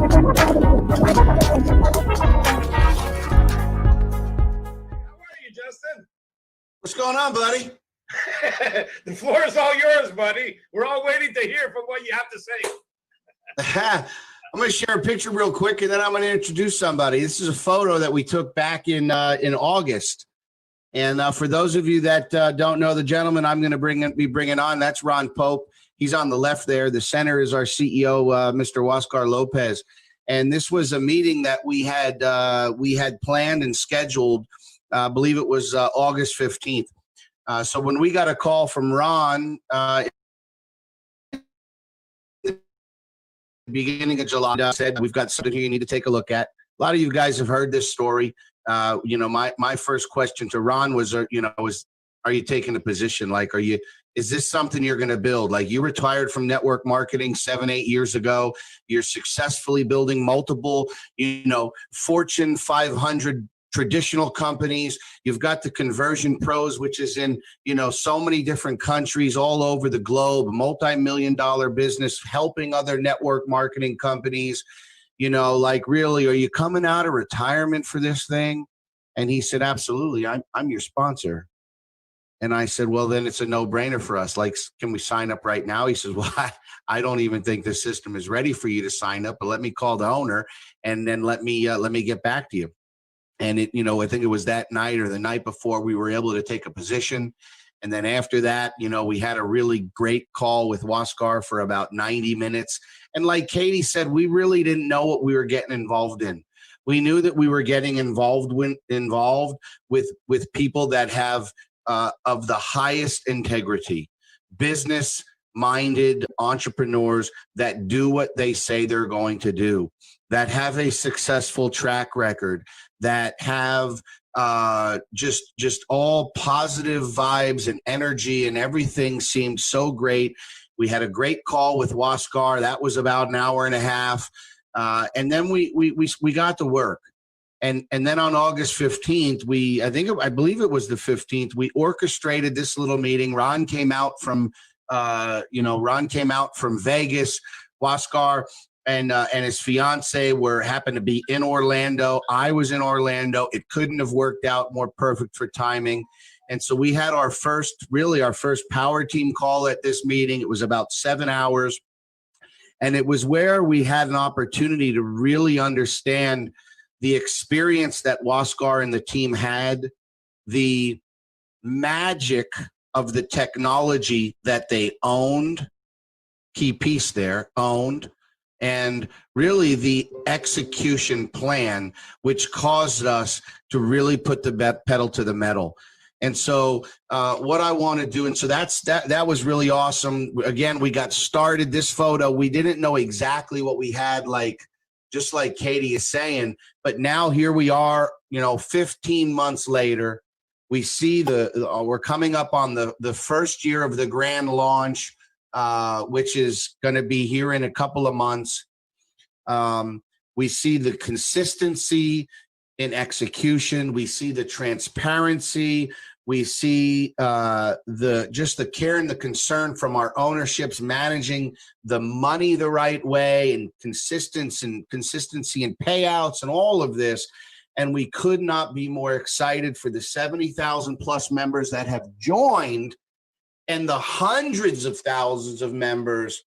you, Justin? What's going on, buddy? The floor is all yours, buddy. We're all waiting to hear from what you have to say. I'm going to share a picture real quick, and then I'm going to introduce somebody. This is a photo that we took back in August. And for those of you that don't know the gentleman I'm going to be bringing on, that's Ron Pope. He's on the left there. The center is our CEO, Mr. Huascar Lopez. And this was a meeting that we had planned and scheduled. I believe it was August 15th. So when we got a call from Ron beginning of July, said, we've got something here you need to take a look at. A lot of you guys have heard this story. My first question to Ron was, are you taking a position? Like, is this something you're going to build? Like, you retired from network marketing 7-8 years ago. You're successfully building multiple, Fortune 500 traditional companies. You've got the Conversion Pros, which is in, so many different countries all over the globe, multi-million-dollar business, helping other network marketing companies. Really, are you coming out of retirement for this thing? And he said, absolutely. I'm your sponsor. And I said, well, then it's a no-brainer for us. Like, can we sign up right now? He says, well, I don't even think the system is ready for you to sign up, but let me call the owner and then let me get back to you. And I think it was that night or the night before we were able to take a position. And then after that, we had a really great call with Huascar for about 90 minutes. And like Katie said, we really didn't know what we were getting involved in. We knew that we were getting involved with people that have of the highest integrity, business-minded entrepreneurs that do what they say they're going to do, that have a successful track record, that have just all positive vibes and energy, and everything seemed so great. We had a great call with Huascar. That was about an hour and a half. And then we got to work. And then on August 15th, I believe it was the 15th, we orchestrated this little meeting. Ron came out from Vegas. Huascar and his fiance happened to be in Orlando. I was in Orlando. It couldn't have worked out more perfect for timing. And so we had our first power team call at this meeting. It was about 7 hours. And it was where we had an opportunity to really understand the experience that Huascar and the team had, the magic of the technology that they owned, key piece there, owned, and really the execution plan, which caused us to really put the pedal to the metal. And so what I want to do, and so that was really awesome. Again, we got started. This photo, we didn't know exactly what we had, just like Katie is saying, but now here we are, 15 months later. We see we're coming up on the first year of the grand launch, which is going to be here in a couple of months. We see the consistency in execution. We see the transparency. We see the care and the concern from our ownerships, managing the money the right way, and consistency in payouts and all of this. And we could not be more excited for the 70,000 plus members that have joined, and the hundreds of thousands of members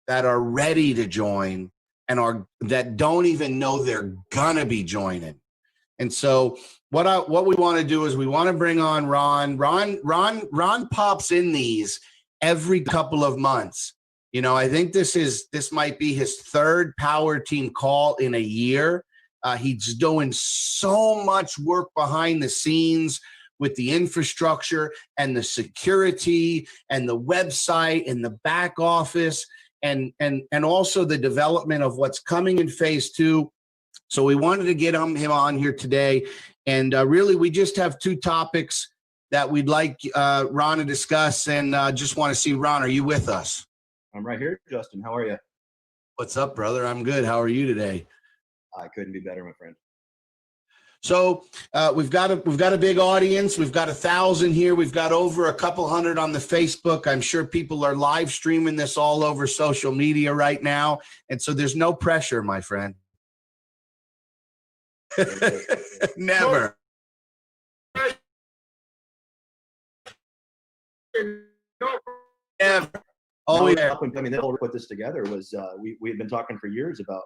that are ready to join and that don't even know they're gonna be joining. And so what we want to do is we want to bring on Ron. Ron pops in these every couple of months. I think this might be his third power team call in a year. He's doing so much work behind the scenes with the infrastructure and the security and the website and the back office and also the development of what's coming in phase 2. So we wanted to get him on here today. And really, we just have 2 topics that we'd like Ron to discuss. And just want to see, Ron, are you with us? I'm right here, Justin. How are you? What's up, brother? I'm good. How are you today? I couldn't be better, my friend. So we've got a big audience. We've got 1,000 here. We've got over a couple hundred on the Facebook. I'm sure people are live streaming this all over social media right now. And so there's no pressure, my friend. Never. Never. Always up and coming. That put this together was we had been talking for years about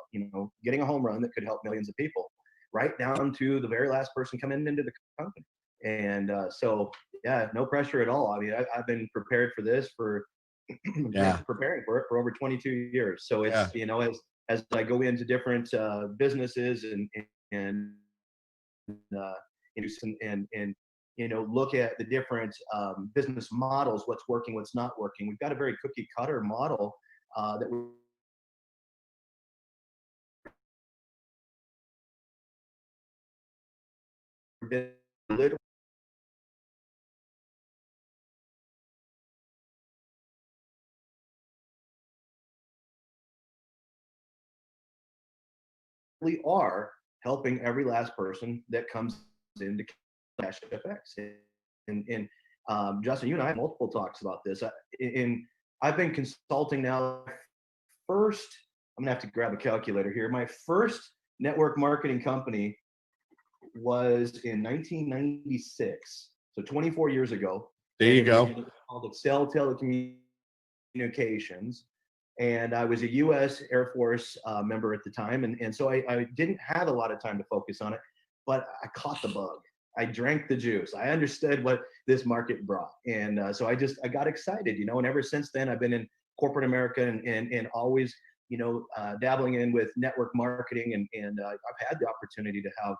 getting a home run that could help millions of people, right down to the very last person coming into the company. And so yeah, no pressure at all. I mean, I've been prepared for this for preparing for it for over 22 years. So it's as I go into different businesses and look at the different business models, what's working, what's not working. We've got a very cookie cutter model that we are helping every last person that comes into CashFX. And Justin, you and I have multiple talks about this. I've been consulting now. First, I'm gonna have to grab a calculator here. My first network marketing company was in 1996, so 24 years ago. There you go. It called Excel Telecommunications. And I was a U.S. Air Force member at the time. And so I didn't have a lot of time to focus on it, but I caught the bug. I drank the juice. I understood what this market brought. And so I got excited, and ever since then, I've been in corporate America and always, dabbling in with network marketing. And I've had the opportunity to have,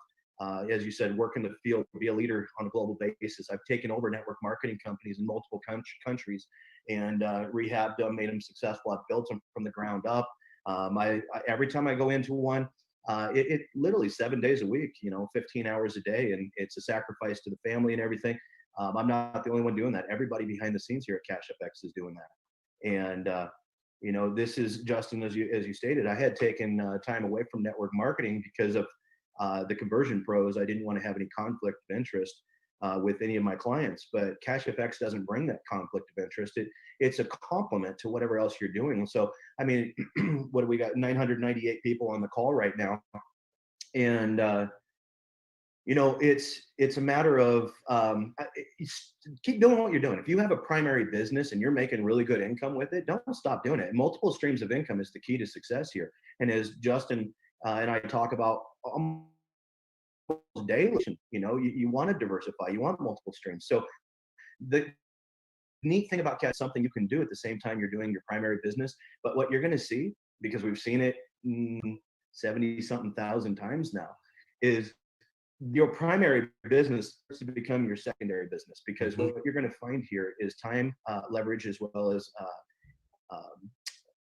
as you said, work in the field, be a leader on a global basis. I've taken over network marketing companies in multiple countries and rehabbed them, made them successful. I've built them from the ground up. Every time I go into one, it literally 7 days a week, 15 hours a day, and it's a sacrifice to the family and everything. I'm not the only one doing that. Everybody behind the scenes here at CashFX is doing that. And this is, Justin, as you stated, I had taken time away from network marketing because of the conversion pros. I didn't want to have any conflict of interest with any of my clients, but CashFX doesn't bring that conflict of interest. It's a complement to whatever else you're doing. So, I mean, what do we got? 998 people on the call right now. And, it's a matter of keep doing what you're doing. If you have a primary business and you're making really good income with it, don't stop doing it. Multiple streams of income is the key to success here. And as Justin and I talk about daily, you want to diversify, you want multiple streams. So the neat thing about Cash, something you can do at the same time you're doing your primary business. But what you're going to see, because we've seen it 70 something thousand times now, is your primary business to become your secondary business. Because what you're going to find here is time leverage as well as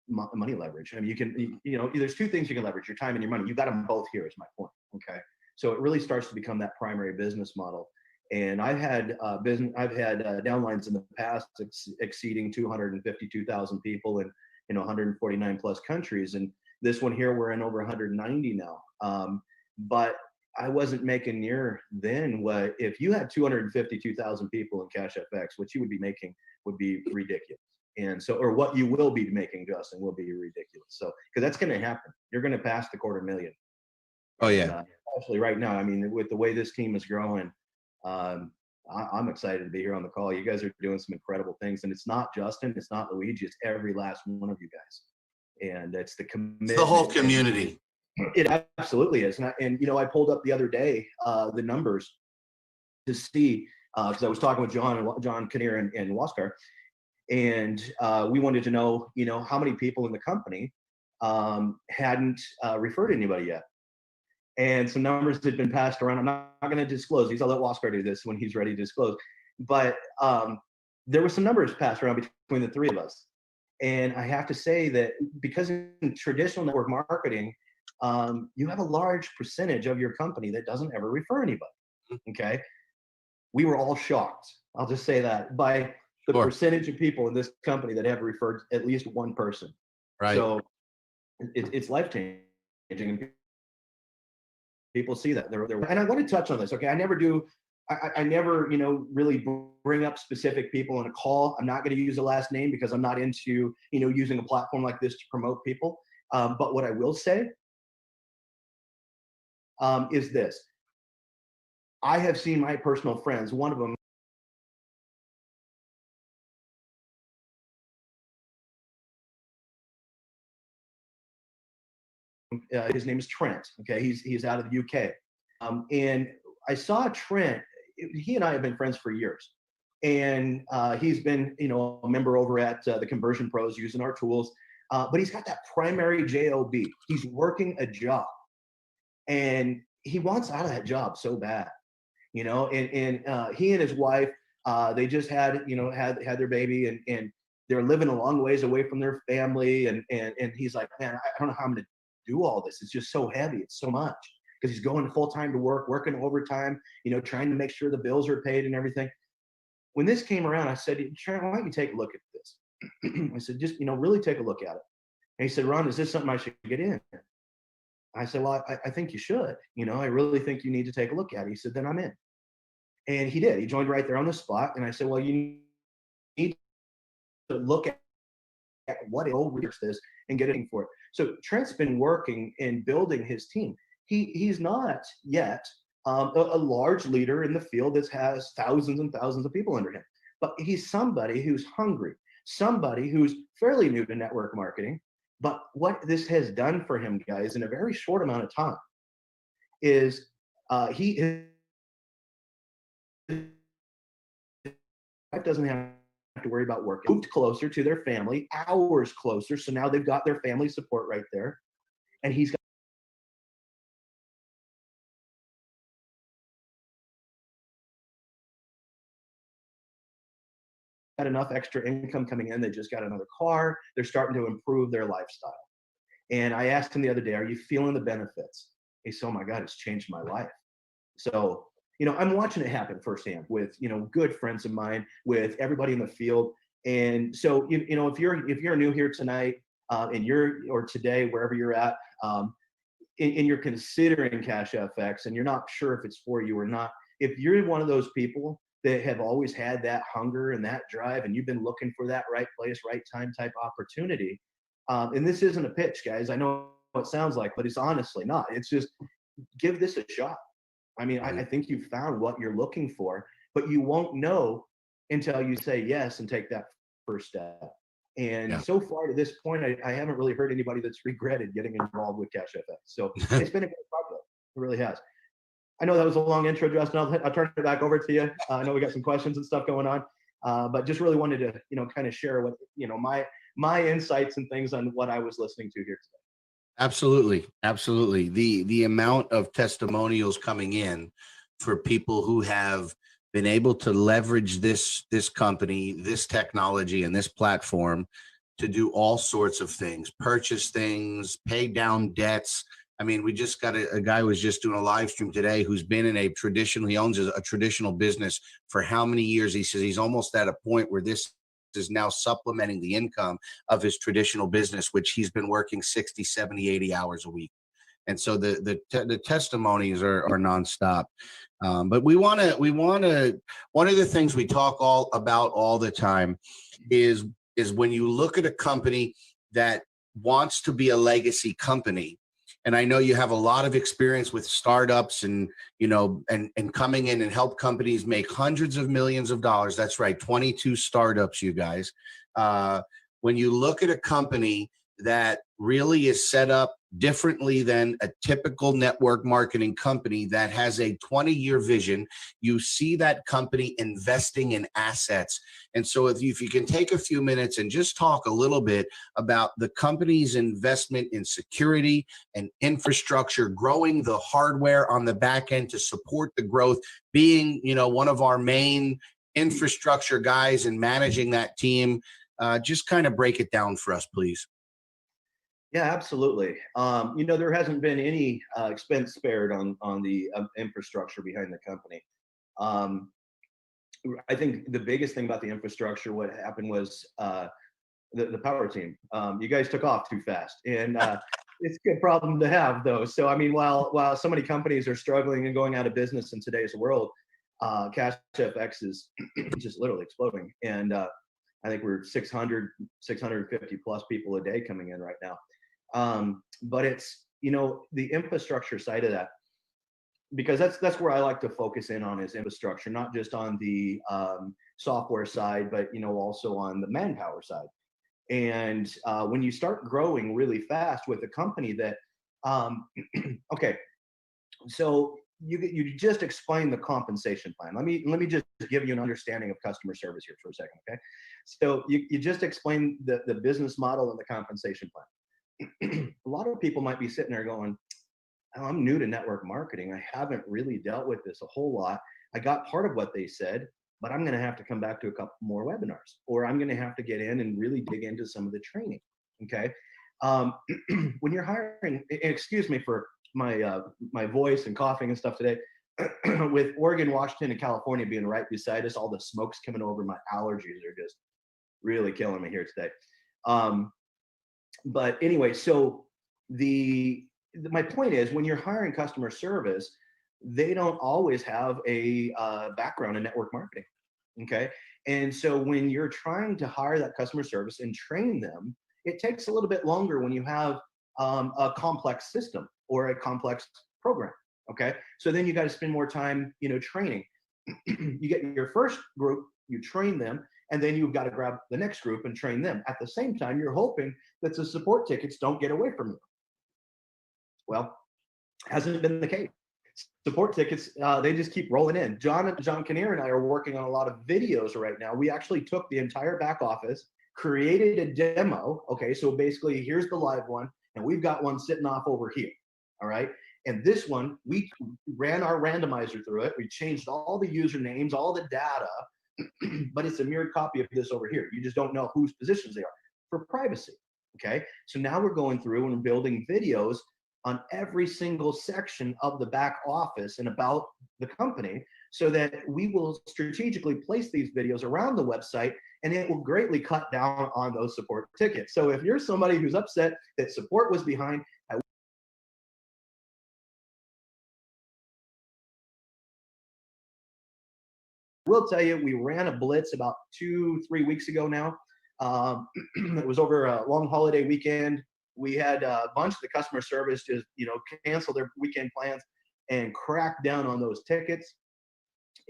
money leverage. I mean, you can, there's two things you can leverage: your time and your money. You got them both here, is my point. Okay. So it really starts to become that primary business model. And I've had downlines in the past exceeding 252,000 people in 149 plus countries. And this one here, we're in over 190 now. But I wasn't making near then what, if you had 252,000 people in CashFX, what you would be making would be ridiculous. And so, or what you will be making, Justin, will be ridiculous. So, because that's going to happen. You're going to pass the 250,000. Oh yeah. And, especially right now. I mean, with the way this team is growing, I'm excited to be here on the call. You guys are doing some incredible things, and it's not Justin, it's not Luigi, it's every last one of you guys. And it's the commitment. It's the whole community. It absolutely is. And I pulled up the other day the numbers to see, because I was talking with John Kinnear and Waskar, and we wanted to know, how many people in the company hadn't referred anybody yet. And some numbers had been passed around. I'm not going to disclose these. I'll let Waskar do this when he's ready to disclose. But there were some numbers passed around between the three of us. And I have to say that because in traditional network marketing, you have a large percentage of your company that doesn't ever refer anybody. Okay. We were all shocked, I'll just say that, by the percentage of people in this company that have referred at least one person. Right. So it's life-changing. People see that. And I want to touch on this. Okay, I never do. I never, really bring up specific people in a call. I'm not going to use a last name because I'm not into, using a platform like this to promote people. But what I will say is this. I have seen my personal friends, one of them, his name is Trent. Okay, he's out of the UK, and I saw Trent. He and I have been friends for years, and he's been a member over at the Conversion Pros using our tools. But he's got that primary job. He's working a job, and he wants out of that job so bad, And he and his wife, they just had had their baby, and they're living a long ways away from their family, and he's like, man, I don't know how I'm gonna do all this. It's just so heavy. It's so much because he's going full time to work, working overtime, trying to make sure the bills are paid and everything. When this came around, I said, Sharon, why don't you take a look at this? I said, just really take a look at it. And he said, Ron, is this something I should get in? I said, well, I think you should. I really think you need to take a look at it. He said, then I'm in. And he did. He joined right there on the spot. And I said, well, you need to look at what it research this and get it for it. So Trent's been working and building his team. He's not yet a large leader in the field that has thousands and thousands of people under him, but he's somebody who's hungry, somebody who's fairly new to network marketing. But what this has done for him, guys, in a very short amount of time, is his wife doesn't have to worry about work. Moved closer to their family, hours closer. So now they've got their family support right there. And he's got enough extra income coming in. They just got another car. They're starting to improve their lifestyle. And I asked him the other day, are you feeling the benefits? He said, oh my God, it's changed my life. So, I'm watching it happen firsthand with, good friends of mine, with everybody in the field. And so, if you're new here tonight, or today, wherever you're at, and you're considering Cash FX and you're not sure if it's for you or not, if you're one of those people that have always had that hunger and that drive, and you've been looking for that right place, right time type opportunity, and this isn't a pitch, guys. I know what it sounds like, but it's honestly not. It's just give this a shot. I mean, I think you've found what you're looking for, but you won't know until you say yes and take that first step. And so far to this point, I haven't really heard anybody that's regretted getting involved with Cash FX. So it's been a great project. It really has. I know that was a long intro, Justin. I'll turn it back over to you. I know we got some questions and stuff going on, but just really wanted to, kind of share what, my insights and things on what I was listening to here today. Absolutely. Absolutely. The amount of testimonials coming in for people who have been able to leverage this company, this technology, and this platform to do all sorts of things, purchase things, pay down debts. I mean, we just got a guy who was just doing a live stream today who's been in he owns a traditional business for how many years? He says he's almost at a point where this is now supplementing the income of his traditional business, which he's been working 60, 70, 80 hours a week. And so the testimonies are nonstop. But we want to, one of the things we talk about all the time is when you look at a company that wants to be a legacy company, and I know you have a lot of experience with startups and coming in and help companies make hundreds of millions of dollars. That's right. 22 startups, you guys. When you look at a company that really is set up differently than a typical network marketing company that has a 20-year vision, you see that company investing in assets. And so if you can take a few minutes and just talk a little bit about the company's investment in security and infrastructure, growing the hardware on the back end to support the growth, being, one of our main infrastructure guys and managing that team, just kind of break it down for us, please. Yeah, absolutely. There hasn't been any expense spared on the infrastructure behind the company. I think the biggest thing about the infrastructure, what happened was the power team. You guys took off too fast, and it's a good problem to have, though. So I mean, while so many companies are struggling and going out of business in today's world, Cash FX is just literally exploding. And I think we're 650 plus people a day coming in right now. But it's, the infrastructure side of that, because that's where I like to focus in on, is infrastructure, not just on the software side, but also on the manpower side. And when you start growing really fast with a company that, okay, so you just explained the compensation plan. Let me just give you an understanding of customer service here for a second, okay? So you just explained the business model and the compensation plan. A lot of people might be sitting there going, "Oh, I'm new to network marketing. I haven't really dealt with this a whole lot. I got part of what they said, but I'm going to have to come back to a couple more webinars, or I'm going to have to get in and really dig into some of the training." Okay. When you're hiring, excuse me for my voice and coughing and stuff today, with Oregon, Washington, and California being right beside us, all the smoke's coming over. My allergies are just really killing me here today. But anyway, so my point is, when you're hiring customer service, they don't always have a background in network marketing. Okay. And so when you're trying to hire that customer service and train them, it takes a little bit longer when you have a complex system or a complex program. Okay. So then you got to spend more time, training. You get your first group, you train them, and then you've got to grab the next group and train them. At the same time, you're hoping that the support tickets don't get away from you. Well, hasn't been the case. Support tickets, they just keep rolling in. John Kinnear and I are working on a lot of videos right now. We actually took the entire back office, created a demo. Okay, so basically here's the live one, and we've got one sitting off over here. All right. And this one, we ran our randomizer through it. We changed all the usernames, all the data, but it's a mirrored copy of this over here. You just don't know whose positions they are for privacy. Okay. So now we're going through and building videos on every single section of the back office and about the company, so that we will strategically place these videos around the website, and it will greatly cut down on those support tickets. So if you're somebody who's upset that support was behind, I will tell you, we ran a blitz about 2-3 weeks ago now. It was over a long holiday weekend. We had a bunch of the customer service just, cancel their weekend plans and crack down on those tickets.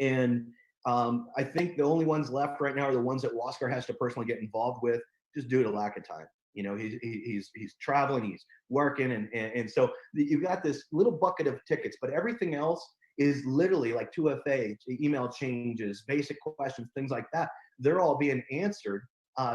And I think the only ones left right now are the ones that Waskar has to personally get involved with, just due to lack of time. He's traveling, he's working, and so you've got this little bucket of tickets, but everything else is literally like 2FA, email changes, basic questions, things like that. They're all being answered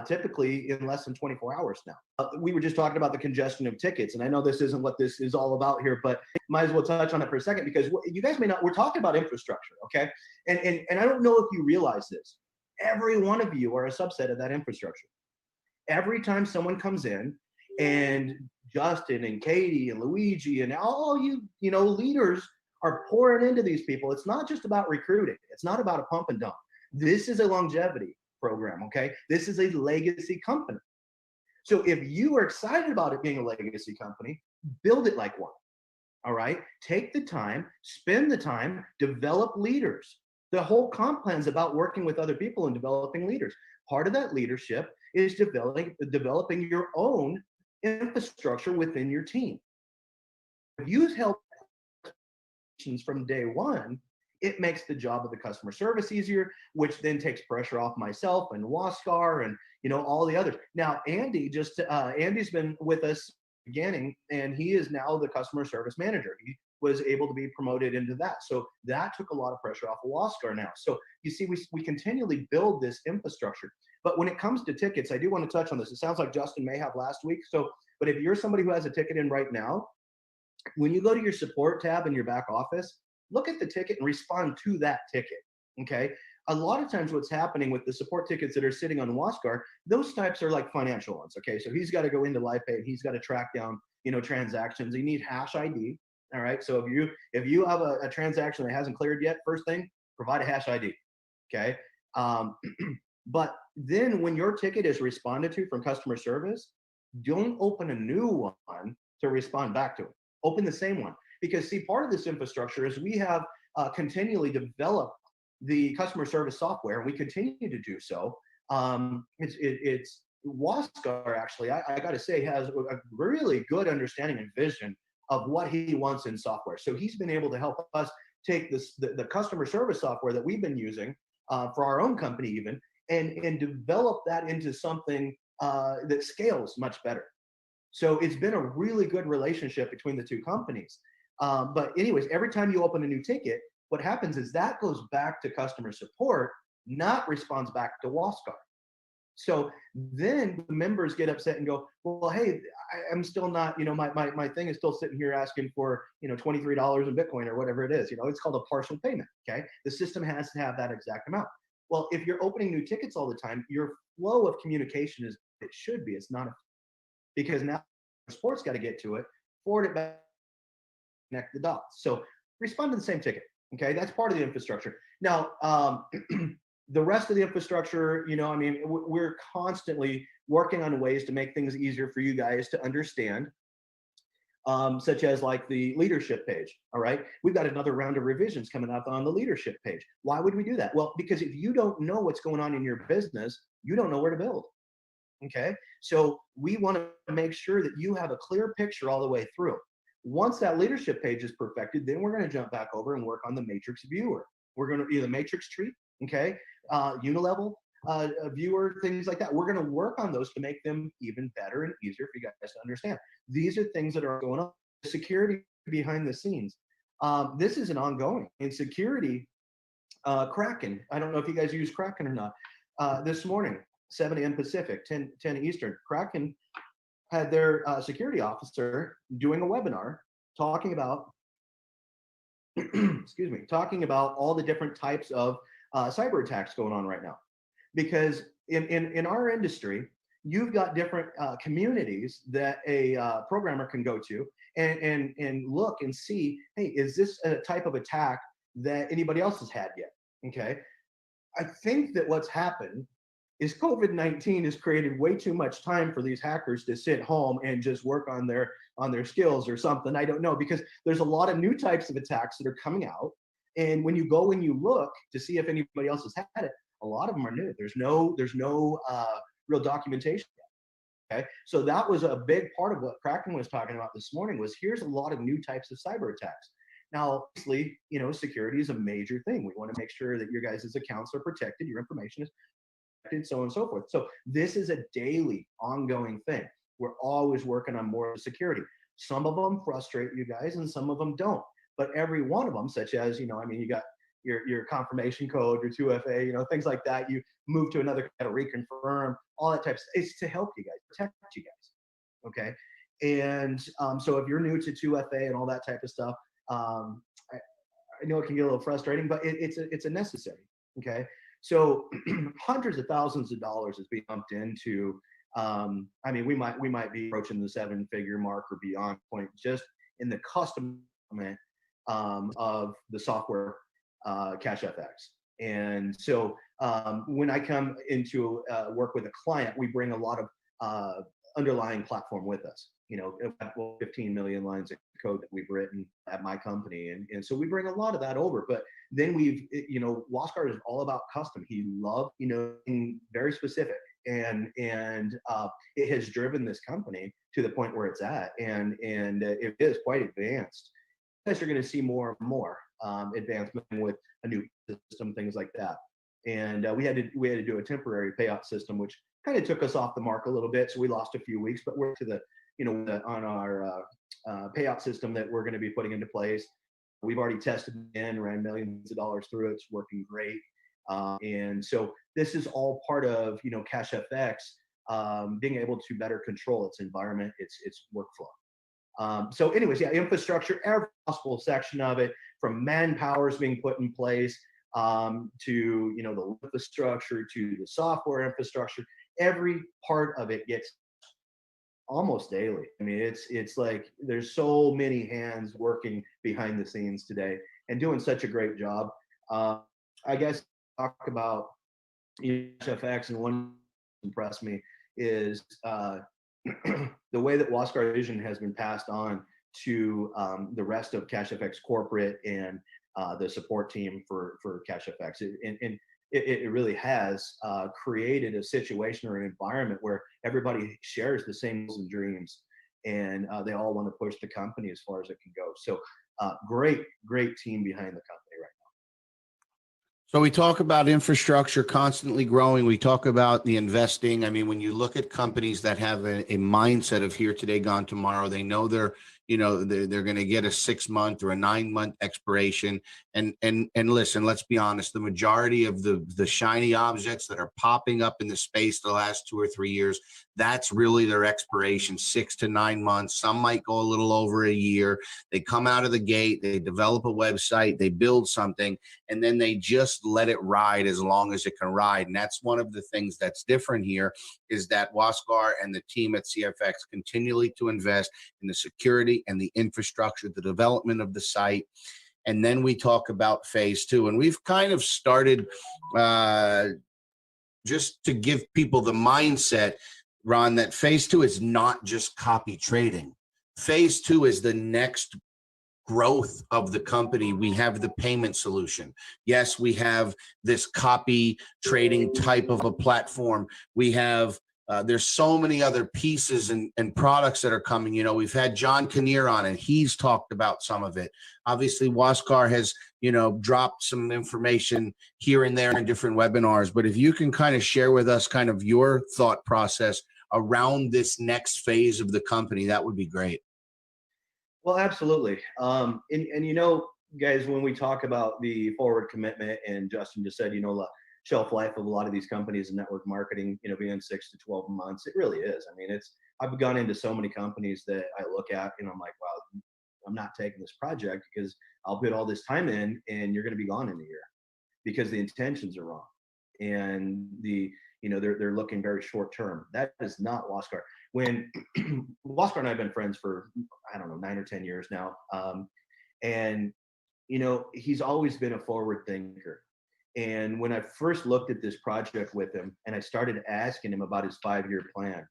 typically in less than 24 hours now. We were just talking about the congestion of tickets, and I know this isn't what this is all about here, but might as well touch on it for a second, because you guys may not, we're talking about infrastructure, okay? And I don't know if you realize this. Every one of you are a subset of that infrastructure. Every time someone comes in, and Justin and Katie and Luigi and all you, leaders are pouring into these people, it's not just about recruiting. It's not about a pump and dump. This is a longevity program, okay? This is a legacy company. So if you are excited about it being a legacy company, build it like one, all right? Take the time, spend the time, develop leaders. The whole comp plan is about working with other people and developing leaders. Part of that leadership is developing your own infrastructure within your team. If you help from day one, it makes the job of the customer service easier, which then takes pressure off myself and Waskar and all the others. Now, Andy's been with us beginning, and he is now the customer service manager. He was able to be promoted into that. So that took a lot of pressure off of Waskar now. So you see, we continually build this infrastructure. But when it comes to tickets, I do want to touch on this. It sounds like Justin may have last week. But if you're somebody who has a ticket in right now, when you go to your support tab in your back office, look at the ticket and respond to that ticket, okay? A lot of times what's happening with the support tickets that are sitting on Waskar, those types are like financial ones, okay? So he's got to go into LivePay, and he's got to track down, transactions. You need hash ID, all right? So if you have a transaction that hasn't cleared yet, first thing, provide a hash ID, okay? But then when your ticket is responded to from customer service, don't open a new one to respond back to it. Open the same one. Because see, part of this infrastructure is we have continually developed the customer service software, and we continue to do so. It's Waskar actually, I got to say, has a really good understanding and vision of what he wants in software. So he's been able to help us take the customer service software that we've been using for our own company even, and develop that into something that scales much better. So it's been a really good relationship between the two companies. But anyways, every time you open a new ticket, what happens is that goes back to customer support, not responds back to Waskar. So then the members get upset and go, well, hey, I'm still not, my thing is still sitting here asking for, $23 in Bitcoin or whatever it is. It's called a partial payment. Okay. The system has to have that exact amount. Well, if you're opening new tickets all the time, your flow of communication is, it should be, it's not, because now support's got to get to it, forward it back, connect the dots. So respond to the same ticket. Okay. That's part of the infrastructure. Now, the rest of the infrastructure, we're constantly working on ways to make things easier for you guys to understand, such as like the leadership page. All right. We've got another round of revisions coming up on the leadership page. Why would we do that? Well, because if you don't know what's going on in your business, you don't know where to build. Okay. So we want to make sure that you have a clear picture all the way through. Once that leadership page is perfected, then we're going to jump back over and work on the matrix viewer. We're going to either matrix tree, okay, unilevel viewer, things like that. We're going to work on those to make them even better and easier for you guys to understand. These are things that are going on. Security behind the scenes. This is an ongoing. In security, Kraken, I don't know if you guys use Kraken or not. This morning, 7 a.m. Pacific, 10 Eastern, Kraken had their security officer doing a webinar talking about, excuse me, talking about all the different types of cyber attacks going on right now. Because in our industry, you've got different communities that a programmer can go to and look and see, hey, is this a type of attack that anybody else has had yet? Okay. I think that what's happened is COVID-19 has created way too much time for these hackers to sit home and just work on their skills or something. I don't know, because there's a lot of new types of attacks that are coming out. And when you go and you look to see if anybody else has had it, a lot of them are new. There's no real documentation yet. Okay. So that was a big part of what Kraken was talking about this morning, was here's a lot of new types of cyber attacks. Now, obviously, security is a major thing. We want to make sure that your guys' accounts are protected, your information is, so on and so forth. So this is a daily ongoing thing. We're always working on more security. Some of them frustrate you guys and some of them don't, but every one of them, such as, you got your confirmation code, your 2FA, things like that. You move to another, to reconfirm, all that type of stuff. It's to help you guys, protect you guys. Okay. And so if you're new to 2FA and all that type of stuff, I know it can get a little frustrating, but it's a necessary. Okay. So hundreds of thousands of dollars is being pumped into. We might be approaching the 7-figure mark or beyond point just in the custom of the software Cash FX. And so when I come into work with a client, we bring a lot of underlying platform with us. 15 million lines of code that we've written at my company. And so we bring a lot of that over, but then Waskar is all about custom. He loved, being very specific, and it has driven this company to the point where it's at. And it is quite advanced. You guys are going to see more and more advancement with a new system, things like that. And we had to do a temporary payout system, which kind of took us off the mark a little bit. So we lost a few weeks, but we're to the, on our payout system that we're going to be putting into place. We've already tested it, ran millions of dollars through it. It's working great. And so this is all part of, Cash FX being able to better control its environment, its workflow. So anyways, yeah, infrastructure, every possible section of it, from manpower is being put in place to, the infrastructure, to the software infrastructure, every part of it gets almost daily. It's like there's so many hands working behind the scenes today and doing such a great job. I guess talk about CFX, and one impressed me is the way that Waskar vision has been passed on to the rest of CashFX corporate and the support team for CashFX, and it really has created a situation or an environment where everybody shares the same goals and dreams, and they all want to push the company as far as it can go. So great team behind the company right now. So we talk about infrastructure constantly growing. We talk about the investing. I mean, when you look at companies that have a mindset of here today, gone tomorrow, they know they're going to get a 6-month or a 9-month expiration. And listen, let's be honest, the majority of the shiny objects that are popping up in the space the last 2 or 3 years, that's really their expiration, 6 to 9 months. Some might go a little over a year. They come out of the gate, they develop a website, they build something, and then they just let it ride as long as it can ride. And that's one of the things that's different here, is that Waskar and the team at CFX continually to invest in the security and the infrastructure, the development of the site. And then we talk about phase 2. And we've kind of started just to give people the mindset, Ron, that phase 2 is not just copy trading. Phase 2 is the next growth of the company. We have the payment solution. Yes, we have this copy trading type of a platform. We have there's so many other pieces and products that are coming. You know, we've had John Kinnear on, and he's talked about some of it. Obviously, Waskar has, dropped some information here and there in different webinars. But if you can kind of share with us kind of your thought process around this next phase of the company, that would be great. Well, absolutely. Guys, when we talk about the forward commitment, and Justin just said, the shelf life of a lot of these companies in network marketing, being 6 to 12 months, it really is. I mean, I've gone into so many companies that I look at, and I'm like, wow, I'm not taking this project because I'll put all this time in and you're going to be gone in a year because the intentions are wrong. And they're looking very short term. That is not Waskar. When Waskar and I have been friends for, I don't know, 9 or 10 years now. And he's always been a forward thinker. And when I first looked at this project with him and I started asking him about his 5-year plan,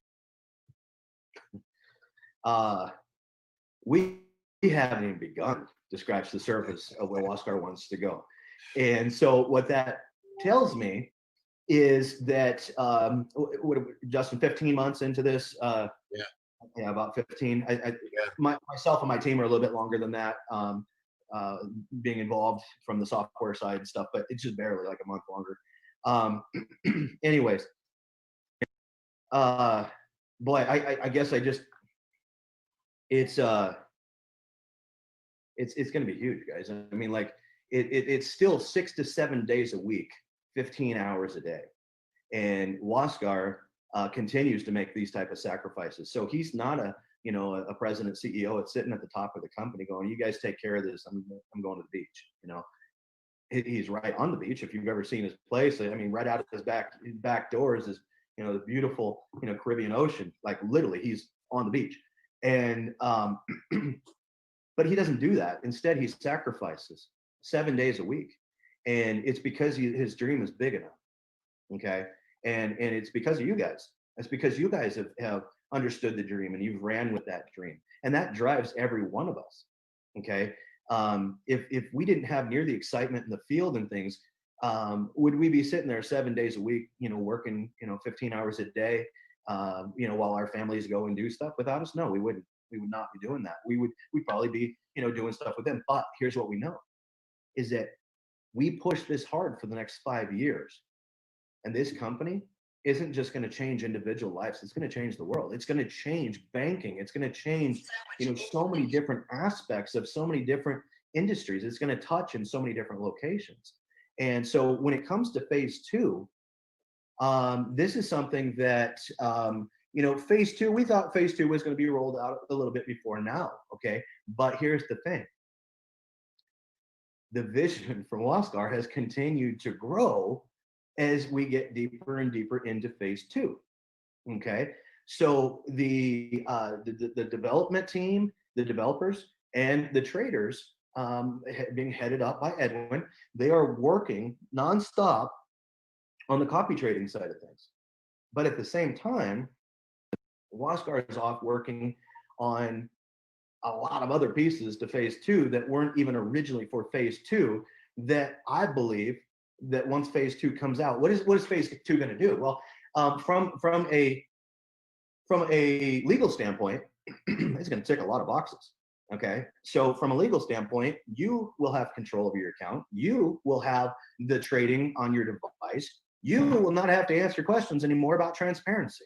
we haven't even begun to scratch the surface of where Waskar wants to go. And so what that tells me is that Justin, 15 months into this, yeah, about 15. Myself and my team are a little bit longer than that, being involved from the software side and stuff, but it's just barely like a month longer. Anyways, boy, I guess it's going to be huge, guys. I mean, like it's still 6 to 7 days a week, 15 hours a day. And Waskar continues to make these type of sacrifices. So he's not a president, CEO that's sitting at the top of the company going, you guys take care of this. I'm going to the beach. He's right on the beach. If you've ever seen his place, I mean, right out of his back doors is, the beautiful, Caribbean Ocean. Like literally he's on the beach. And, but he doesn't do that. Instead, he sacrifices 7 days a week. And it's because his dream is big enough. Okay. And it's because of you guys. It's because you guys have understood the dream and you've ran with that dream. And that drives every one of us. Okay. If we didn't have near the excitement in the field and things, would we be sitting there 7 days a week, working, 15 hours a day, while our families go and do stuff without us? No, we wouldn't. We would not be doing that. We'd probably be, doing stuff with them. But here's what we know is that we push this hard for the next 5 years. And this company isn't just going to change individual lives. It's going to change the world. It's going to change banking. It's going to change, so many different aspects of so many different industries. It's going to touch in so many different locations. And so when it comes to phase 2, this is something that, phase 2, we thought phase 2 was going to be rolled out a little bit before now. Okay. But here's the thing. The vision from Waskar has continued to grow as we get deeper and deeper into phase 2. Okay. So the development team, the developers and the traders, being headed up by Edwin, they are working nonstop on the copy trading side of things. But at the same time, Waskar is off working on a lot of other pieces to phase 2 that weren't even originally for phase 2, that I believe that once phase 2 comes out, what is phase 2 going to do? Well, from a legal standpoint, it's going to tick a lot of boxes. Okay, so from a legal standpoint, you will have control of your account. You will have the trading on your device. You will not have to answer questions anymore about transparency.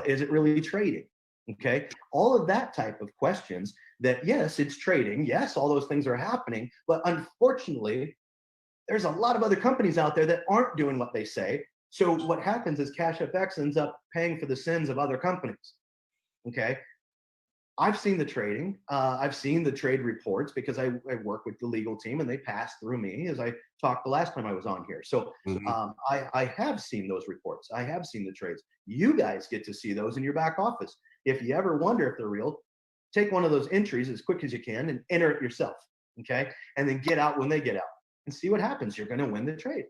Is it really trading? Okay, all of that type of questions that, yes, it's trading. Yes, all those things are happening. But unfortunately, there's a lot of other companies out there that aren't doing what they say. So what happens is CashFX ends up paying for the sins of other companies. Okay, I've seen the trading. I've seen the trade reports because I work with the legal team and they pass through me, as I talked the last time I was on here. So I have seen those reports. I have seen the trades. You guys get to see those in your back office. If you ever wonder if they're real, take one of those entries as quick as you can and enter it yourself. Okay, and then get out when they get out and see what happens. You're going to win the trade.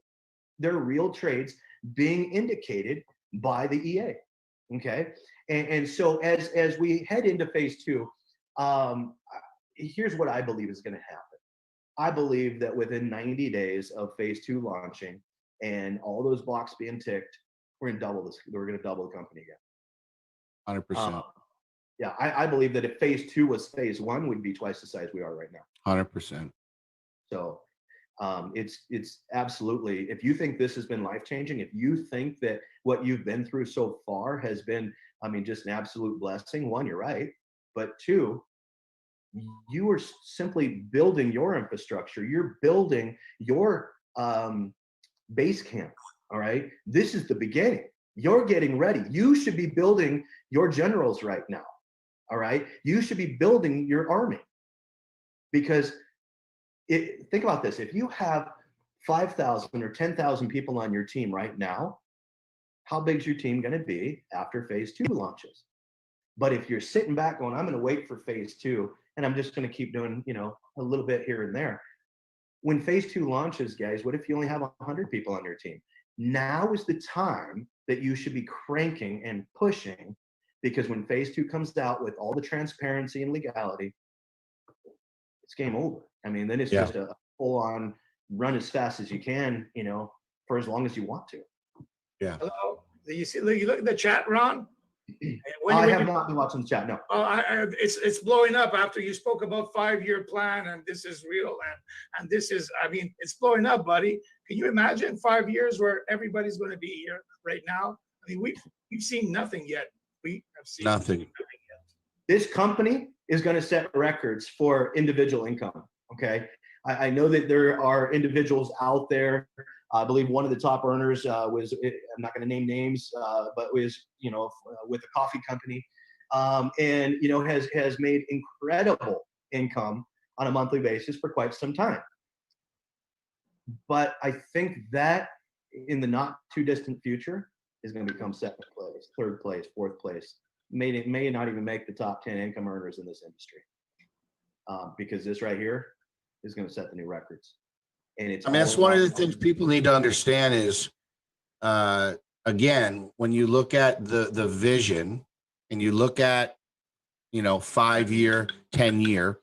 They're real trades being indicated by the EA. Okay. And so as we head into phase 2, here's what I believe is going to happen. I believe that within 90 days of phase 2 launching and all those blocks being ticked, we're going to double this. We're going to double the company again. 100%. Yeah, I believe that if phase 2 was phase 1, we'd be twice the size we are right now. 100%. So it's absolutely, if you think this has been life-changing, if you think that what you've been through so far has been, I mean, just an absolute blessing, one, you're right. But two, you are simply building your infrastructure. You're building your base camp. All right. This is the beginning. You're getting ready. You should be building your generals right now. All right. You should be building your army, because think about this. If you have 5,000 or 10,000 people on your team right now, how big is your team going to be after phase 2 launches? But if you're sitting back going, I'm going to wait for phase 2 and I'm just going to keep doing, a little bit here and there. When phase 2 launches, guys, what if you only have 100 people on your team? Now is the time that you should be cranking and pushing, because when phase 2 comes out with all the transparency and legality, it's game over. I mean, then it's just a full on run as fast as you can, for as long as you want to. Yeah. Hello. You look at the chat, Ron. I have not been watching the chat. No. It's blowing up after you spoke about 5-year plan, and this is real, and this is, I mean, it's blowing up, buddy. Can you imagine 5 years where everybody's going to be here right now? I mean, we've seen nothing yet. We have seen nothing yet. This company is going to set records for individual income. Okay. I know that there are individuals out there. I believe one of the top earners was, I'm not going to name names, but was, with a coffee company, and, has made incredible income on a monthly basis for quite some time. But I think that in the not too distant future is going to become second place, third place, fourth place. May not even make the top 10 income earners in this industry, because this right here is going to set the new records. And it's, that's one of the things people need to understand is, again, when you look at the vision and you look at, 5-year, 10-year,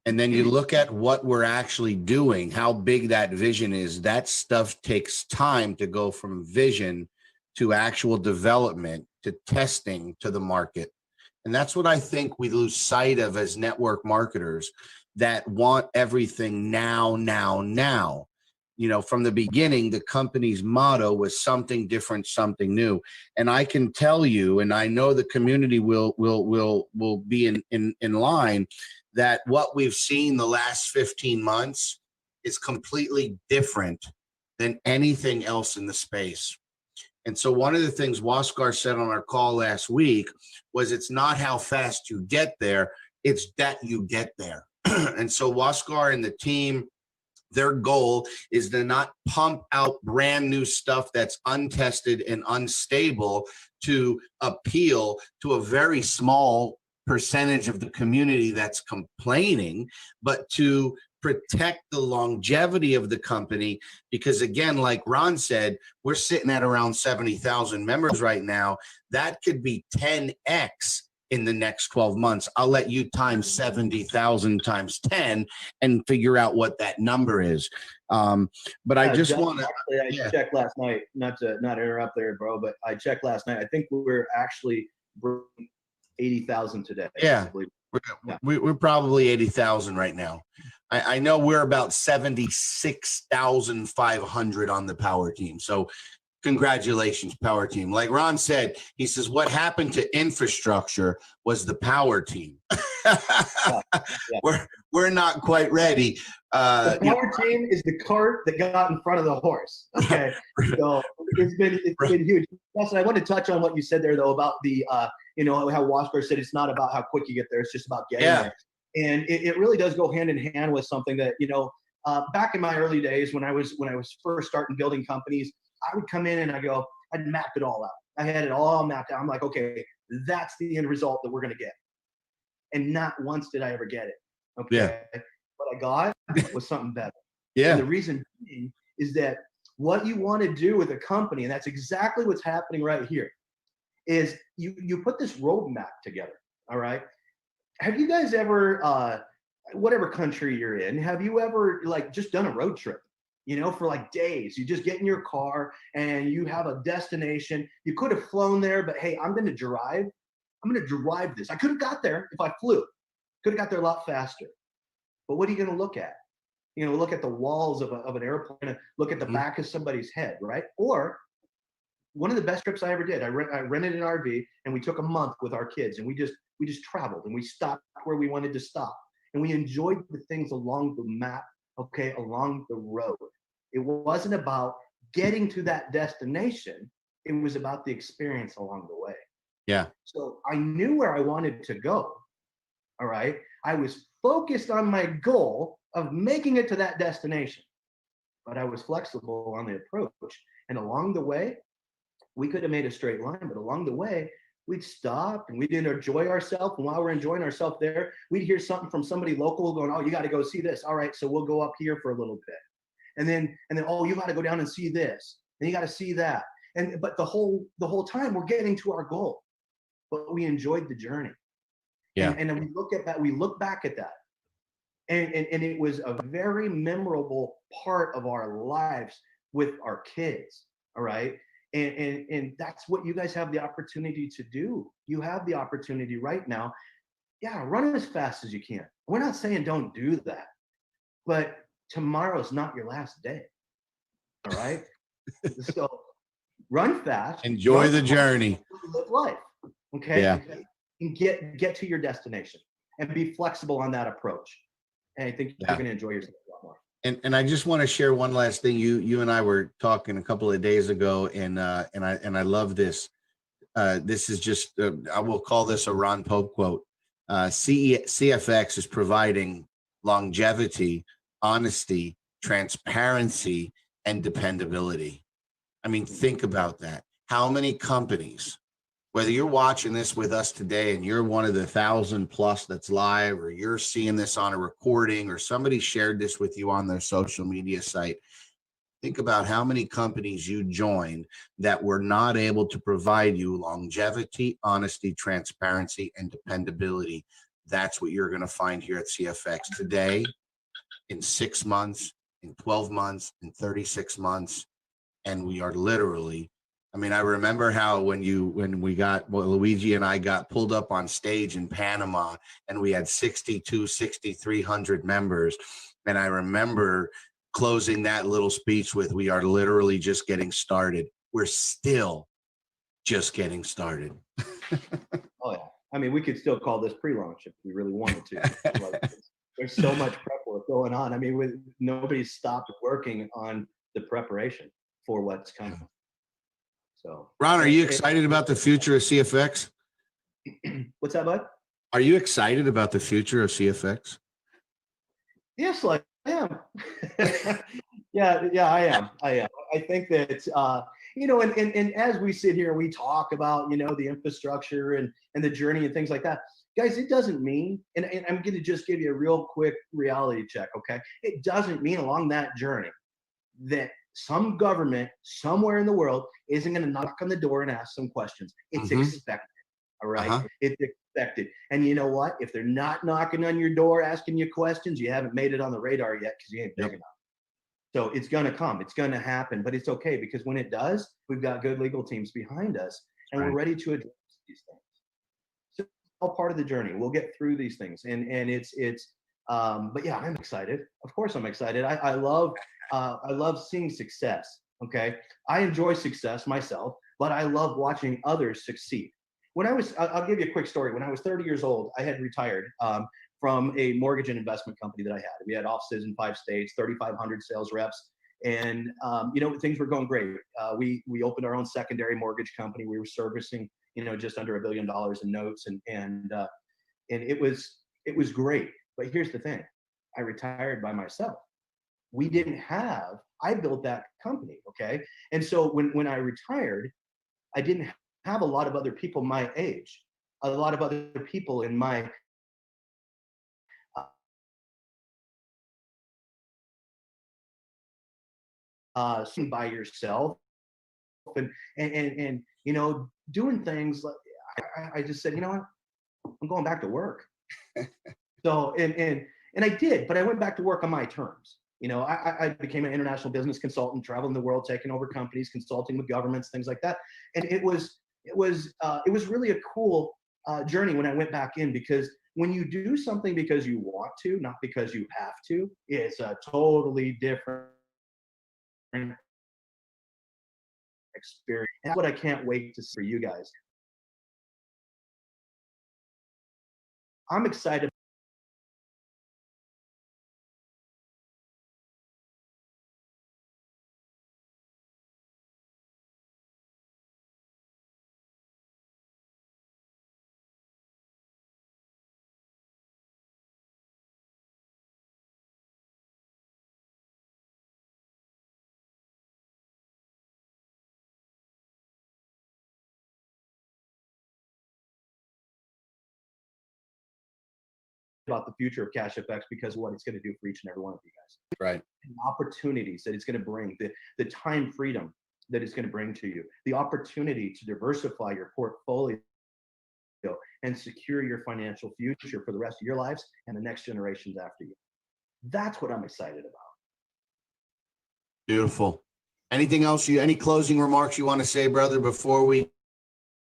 and then you look at what we're actually doing, how big that vision is, that stuff takes time to go from vision to actual development, to testing, to the market. And that's what I think we lose sight of as network marketers that want everything now. From the beginning, the company's motto was something different, something new. And I can tell you, and I know the community will be in line, that what we've seen the last 15 months is completely different than anything else in the space. And so one of the things Waskar said on our call last week was, it's not how fast you get there, it's that you get there. And so Waskar and the team, their goal is to not pump out brand new stuff that's untested and unstable to appeal to a very small percentage of the community that's complaining, but to protect the longevity of the company, because again, like Ron said, we're sitting at around 70,000 members right now. That could be 10x in the next 12 months. I'll let you times 70,000 times 10 and figure out what that number is. But I just want to, I checked last night, not interrupt there, bro, but I checked last night. I think we're actually 80,000 today. Yeah. We're probably 80,000 right now. I know we're about 76,500 on the power team. So congratulations, power team. Like Ron said, he says, what happened to infrastructure was the power team. We're not quite ready. The power team is the cart that got in front of the horse. Okay. So it's been huge. Also, I want to touch on what you said there though about the how Waskar said it's not about how quick you get there, it's just about getting there. And it really does go hand in hand with something that, back in my early days when I was first starting building companies, I would come in and I'd map it all out. I had it all mapped out. I'm like, okay, that's the end result that we're going to get. And not once did I ever get it. Okay. Yeah. What I got was something better. Yeah. And the reason being is that what you want to do with a company, and that's exactly what's happening right here, is you put this roadmap together. All right. Have you guys ever, whatever country you're in, have you ever just done a road trip? For days, you just get in your car and you have a destination. You could have flown there, but hey, I'm going to drive this. I could have got there if I flew. Could have got there a lot faster. But what are you going to look at? You're going to look at the walls of an airplane, look at the back of somebody's head, right? Or one of the best trips I ever did, I rented an RV and we took a month with our kids and we just traveled and we stopped where we wanted to stop. And we enjoyed the things along the map, okay, along the road. It wasn't about getting to that destination. It was about the experience along the way. Yeah. So I knew where I wanted to go. All right. I was focused on my goal of making it to that destination, but I was flexible on the approach. And along the way, we could have made a straight line, but along the way, we'd stop and we'd enjoy ourselves. And while we're enjoying ourselves there, we'd hear something from somebody local going, oh, you got to go see this. All right. So we'll go up here for a little bit. And then, oh, you got to go down and see this. And you got to see that. But the whole time we're getting to our goal, but we enjoyed the journey. Yeah. And then we look back at that. And it was a very memorable part of our lives with our kids. All right. And that's what you guys have the opportunity to do. You have the opportunity right now. Yeah, run as fast as you can. We're not saying don't do that, but tomorrow's not your last day. All right. So run fast. Enjoy the journey. Live life. Okay. Yeah. And get to your destination and be flexible on that approach. And I think you're going to enjoy yourself a lot more. And I just want to share one last thing. You and I were talking a couple of days ago, and I love this. This is just I will call this a Ron Pope quote. CFX is providing longevity, honesty, transparency, and dependability. I mean, think about that. How many companies, whether you're watching this with us today and you're one of the 1,000+ that's live, or you're seeing this on a recording, or somebody shared this with you on their social media site, think about how many companies you joined that were not able to provide you longevity, honesty, transparency, and dependability. That's what you're going to find here at CFX today, in 6 months, in 12 months, in 36 months. And we are literally, I mean, I remember how Luigi and I got pulled up on stage in Panama and we had 6,300 members. And I remember closing that little speech with, we are literally just getting started. We're still just getting started. Oh yeah. I mean, we could still call this pre-launch if we really wanted to. There's so much prep work going on. I mean, nobody's stopped working on the preparation for what's coming. So, Ron, are you excited about the future of CFX? What's that, bud? Are you excited about the future of CFX? Yes, I am. yeah, I am. I think that it's, and as we sit here and we talk about, the infrastructure and the journey and things like that, Guys, it doesn't mean, and I'm going to just give you a real quick reality check, okay? It doesn't mean along that journey that some government somewhere in the world isn't going to knock on the door and ask some questions. It's expected, all right? It's expected. And you know what? If they're not knocking on your door asking you questions, you haven't made it on the radar yet because you ain't big enough. So it's going to come. It's going to happen. But it's okay, because when it does, we've got good legal teams behind us, and we're ready to address these things. So it's all part of the journey. We'll get through these things. And but yeah, I'm excited. Of course I'm excited. I love seeing success. Okay. I enjoy success myself, but I love watching others succeed. When I'll give you a quick story. When I was 30 years old, I had retired from a mortgage and investment company that I had. We had offices in 5 states, 3,500 sales reps. And, things were going great. We opened our own secondary mortgage company. We were servicing, just under $1 billion in notes. And it was great. But here's the thing. I retired by myself. I built that company. Okay. And so when I retired, I didn't have a lot of other people my age, a lot of other people in my by yourself and doing things like I just said, you know what, I'm going back to work. So and I did, but I went back to work on my terms. I became an international business consultant, traveling the world, taking over companies, consulting with governments, things like that. And it was really a cool journey when I went back in, because when you do something because you want to, not because you have to, it's a totally different experience. That's what I can't wait to see for you guys. I'm excited about the future of Cash FX because of what it's going to do for each and every one of you guys. Right. And opportunities that it's going to bring, the time freedom that it's going to bring to you, the opportunity to diversify your portfolio and secure your financial future for the rest of your lives and the next generations after you. That's what I'm excited about. Beautiful. Anything else? Any closing remarks you want to say, brother, before we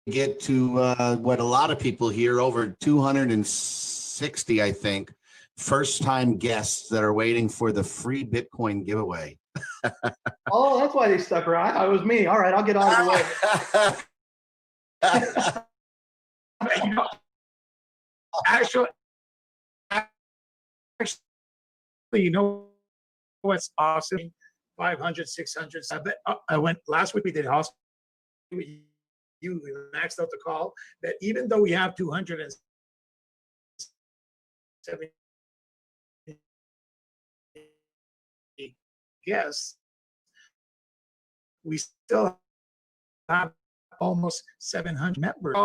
get to what a lot of people hear, over 260, I think, first-time guests that are waiting for the free Bitcoin giveaway. Oh, that's why they stuck around. It was me. All right, I'll get out of the way. Actually, what's awesome? 500, 600. I went last week. We did hospital. You maxed out the call. That even though we have 270 guests, we still have almost 700 members.